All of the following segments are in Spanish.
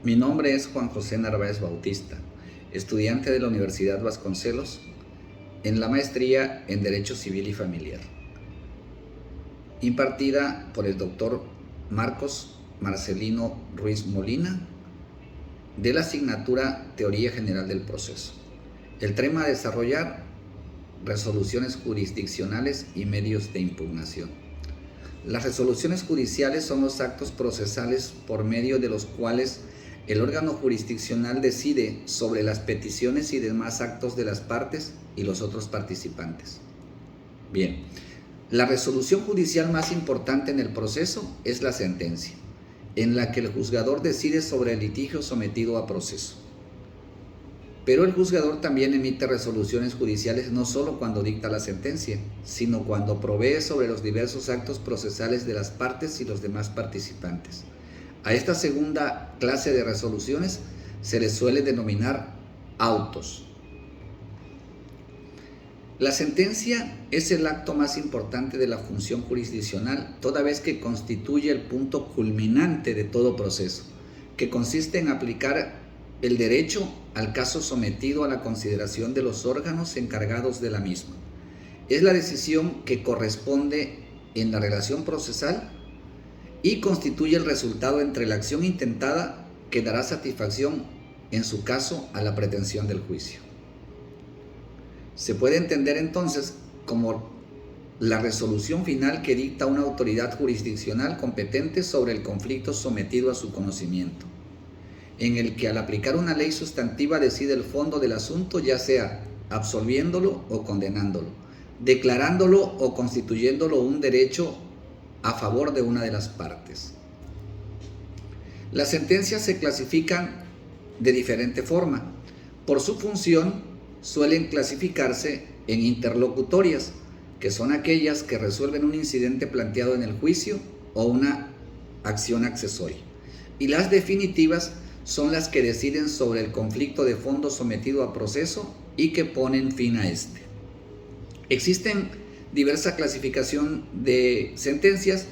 Mi nombre es Juan José Narváez Bautista, estudiante de la Universidad Vasconcelos en la maestría en Derecho Civil y Familiar, impartida por el doctor Marcos Marcelino Ruiz Molina, de la asignatura Teoría General del Proceso. El tema a desarrollar: resoluciones jurisdiccionales y medios de impugnación. Las resoluciones judiciales son los actos procesales por medio de los cuales el órgano jurisdiccional decide sobre las peticiones y demás actos de las partes y los otros participantes. Bien, la resolución judicial más importante en el proceso es la sentencia, en la que el juzgador decide sobre el litigio sometido a proceso. Pero el juzgador también emite resoluciones judiciales no solo cuando dicta la sentencia, sino cuando provee sobre los diversos actos procesales de las partes y los demás participantes. A esta segunda clase de resoluciones se les suele denominar autos. La sentencia es el acto más importante de la función jurisdiccional, toda vez que constituye el punto culminante de todo proceso, que consiste en aplicar el derecho al caso sometido a la consideración de los órganos encargados de la misma. Es la decisión que corresponde en la relación procesal y constituye el resultado entre la acción intentada que dará satisfacción, en su caso, a la pretensión del juicio. Se puede entender entonces como la resolución final que dicta una autoridad jurisdiccional competente sobre el conflicto sometido a su conocimiento, en el que al aplicar una ley sustantiva decide el fondo del asunto, ya sea absolviéndolo o condenándolo, declarándolo o constituyéndolo un derecho a favor de una de las partes. Las sentencias se clasifican de diferente forma. Por su función, suelen clasificarse en interlocutorias, que son aquellas que resuelven un incidente planteado en el juicio o una acción accesoria. Y las definitivas son las que deciden sobre el conflicto de fondo sometido a proceso y que ponen fin a este. Existen diversa clasificación de sentencias.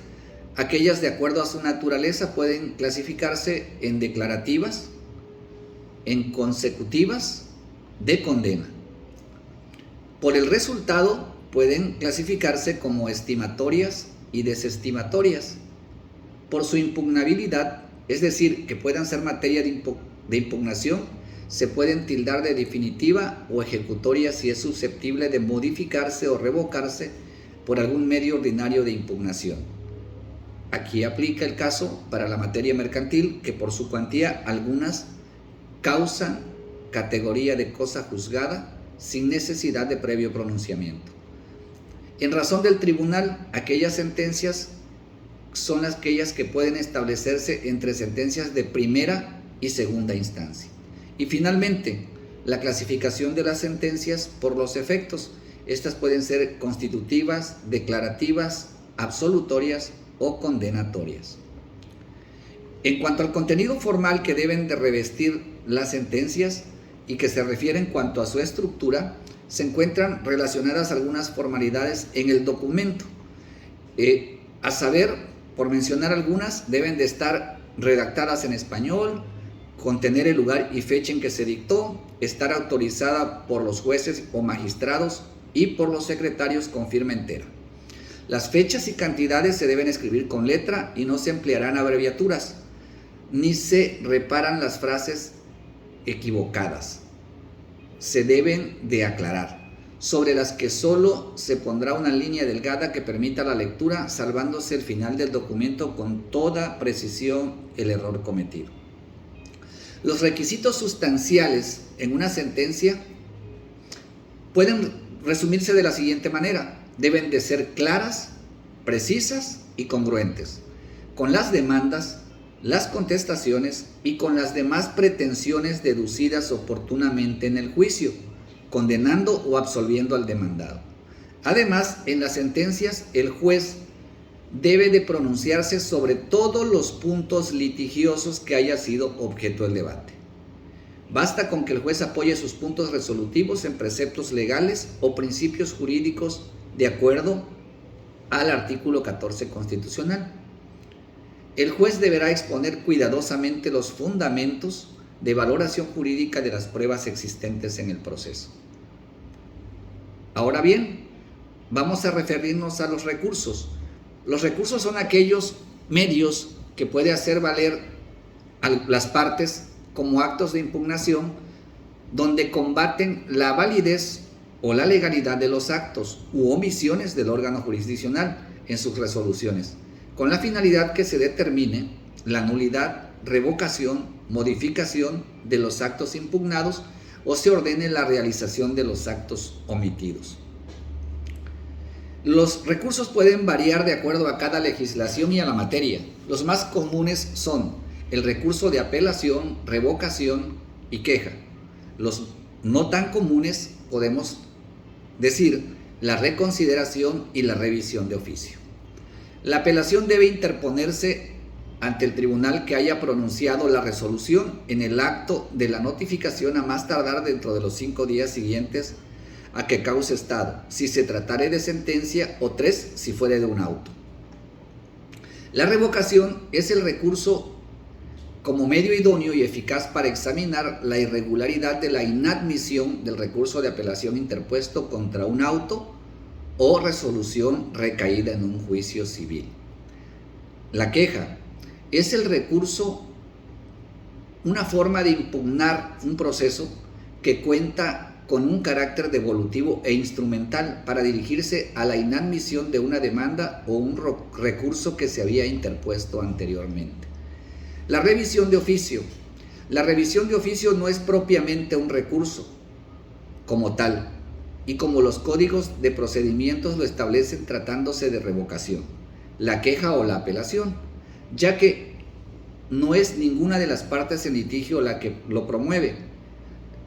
Aquellas, de acuerdo a su naturaleza, pueden clasificarse en declarativas, en consecutivas, de condena. Por el resultado pueden clasificarse como estimatorias y desestimatorias. Por su impugnabilidad, es decir, que puedan ser materia de impugnación, se pueden tildar de definitiva o ejecutoria si es susceptible de modificarse o revocarse por algún medio ordinario de impugnación. Aquí aplica el caso para la materia mercantil, que por su cuantía algunas causan categoría de cosa juzgada sin necesidad de previo pronunciamiento. En razón del tribunal, aquellas sentencias son aquellas que pueden establecerse entre sentencias de primera y segunda instancia. Y finalmente, la clasificación de las sentencias por los efectos. Estas pueden ser constitutivas, declarativas, absolutorias o condenatorias. En cuanto al contenido formal que deben de revestir las sentencias y que se refiere en cuanto a su estructura, se encuentran relacionadas algunas formalidades en el documento. A saber, por mencionar algunas, deben de estar redactadas en español, contener el lugar y fecha en que se dictó, estar autorizada por los jueces o magistrados y por los secretarios con firma entera. Las fechas y cantidades se deben escribir con letra y no se emplearán abreviaturas, ni se reparan las frases equivocadas. Se deben de aclarar, sobre las que solo se pondrá una línea delgada que permita la lectura, salvándose el final del documento con toda precisión el error cometido. Los requisitos sustanciales en una sentencia pueden resumirse de la siguiente manera: deben de ser claras, precisas y congruentes con las demandas, las contestaciones y con las demás pretensiones deducidas oportunamente en el juicio, condenando o absolviendo al demandado. Además, en las sentencias, el juez debe de pronunciarse sobre todos los puntos litigiosos que haya sido objeto del debate. Basta con que el juez apoye sus puntos resolutivos en preceptos legales o principios jurídicos de acuerdo al artículo 14 constitucional. el juez deberá exponer cuidadosamente los fundamentos de valoración jurídica de las pruebas existentes en el proceso. Ahora bien, vamos a referirnos a los recursos. Los recursos son aquellos medios que puede hacer valer a las partes como actos de impugnación donde combaten la validez o la legalidad de los actos u omisiones del órgano jurisdiccional en sus resoluciones, con la finalidad que se determine la nulidad, revocación, modificación de los actos impugnados o se ordene la realización de los actos omitidos. Los recursos pueden variar de acuerdo a cada legislación y a la materia. Los más comunes son el recurso de apelación, revocación y queja. Los no tan comunes podemos decir la reconsideración y la revisión de oficio. La apelación debe interponerse ante el tribunal que haya pronunciado la resolución en el acto de la notificación a más tardar dentro de los 5 días siguientes a que cause estado, si se tratare de sentencia, o 3 si fuere de un auto. La revocación es el recurso como medio idóneo y eficaz para examinar la irregularidad de la inadmisión del recurso de apelación interpuesto contra un auto o resolución recaída en un juicio civil. La queja es el recurso, una forma de impugnar un proceso que cuenta con un carácter devolutivo e instrumental para dirigirse a la inadmisión de una demanda o un recurso que se había interpuesto anteriormente. La revisión de oficio. La revisión de oficio no es propiamente un recurso como tal, y como los códigos de procedimientos lo establecen tratándose de revocación, la queja o la apelación, ya que no es ninguna de las partes en litigio la que lo promueve.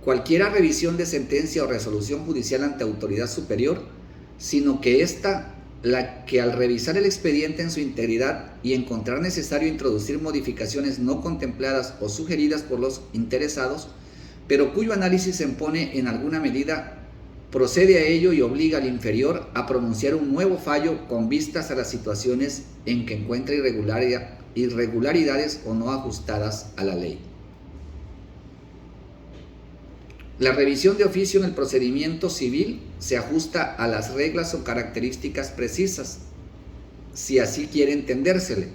Cualquiera revisión de sentencia o resolución judicial ante autoridad superior, sino que ésta la que al revisar el expediente en su integridad y encontrar necesario introducir modificaciones no contempladas o sugeridas por los interesados, pero cuyo análisis se impone en alguna medida, procede a ello y obliga al inferior a pronunciar un nuevo fallo con vistas a las situaciones en que encuentra irregularidades o no ajustadas a la ley. La revisión de oficio en el procedimiento civil se ajusta a las reglas o características precisas, si así quiere entendérsele.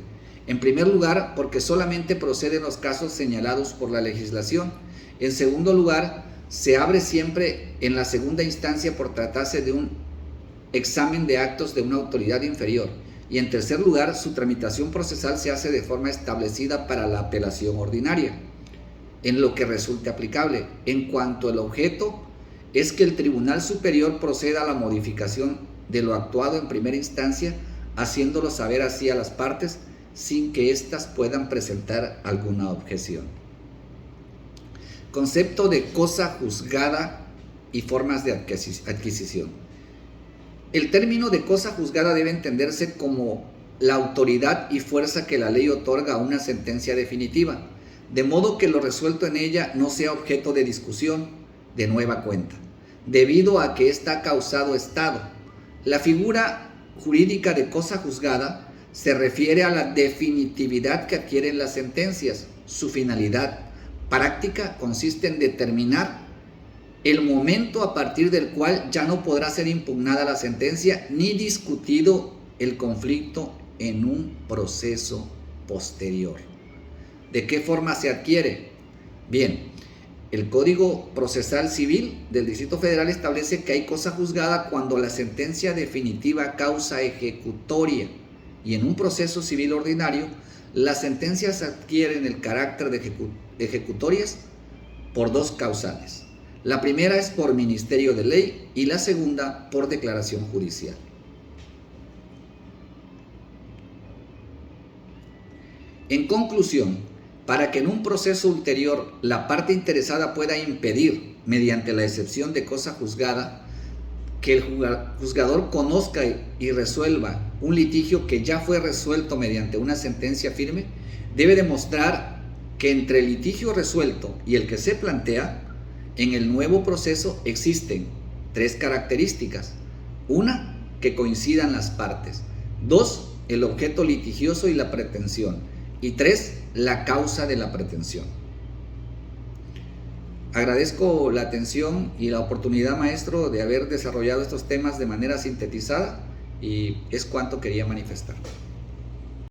En primer lugar, porque solamente procede en los casos señalados por la legislación. En segundo lugar, se abre siempre en la segunda instancia por tratarse de un examen de actos de una autoridad inferior. Y en tercer lugar, su tramitación procesal se hace de forma establecida para la apelación ordinaria, en lo que resulte aplicable, en cuanto el objeto es que el Tribunal Superior proceda a la modificación de lo actuado en primera instancia, haciéndolo saber así a las partes sin que éstas puedan presentar alguna objeción. Concepto de cosa juzgada y formas de adquisición. El término de cosa juzgada debe entenderse como la autoridad y fuerza que la ley otorga a una sentencia definitiva, de modo que lo resuelto en ella no sea objeto de discusión de nueva cuenta, debido a que ésta ha causado estado. La figura jurídica de cosa juzgada se refiere a la definitividad que adquieren las sentencias. Su finalidad práctica consiste en determinar el momento a partir del cual ya no podrá ser impugnada la sentencia ni discutido el conflicto en un proceso posterior. ¿De qué forma se adquiere? Bien, el Código Procesal Civil del Distrito Federal establece que hay cosa juzgada cuando la sentencia definitiva causa ejecutoria, y en un proceso civil ordinario las sentencias adquieren el carácter de ejecutorias por dos causales. La primera es por ministerio de ley y la segunda por declaración judicial. En conclusión, para que en un proceso ulterior la parte interesada pueda impedir, mediante la excepción de cosa juzgada, que el juzgador conozca y resuelva un litigio que ya fue resuelto mediante una sentencia firme, debe demostrar que entre el litigio resuelto y el que se plantea, en el nuevo proceso existen 3 características. Una, que coincidan las partes. 2, el objeto litigioso y la pretensión. Y 3, la causa de la pretensión. Agradezco la atención y la oportunidad, maestro, de haber desarrollado estos temas de manera sintetizada, y es cuanto quería manifestar.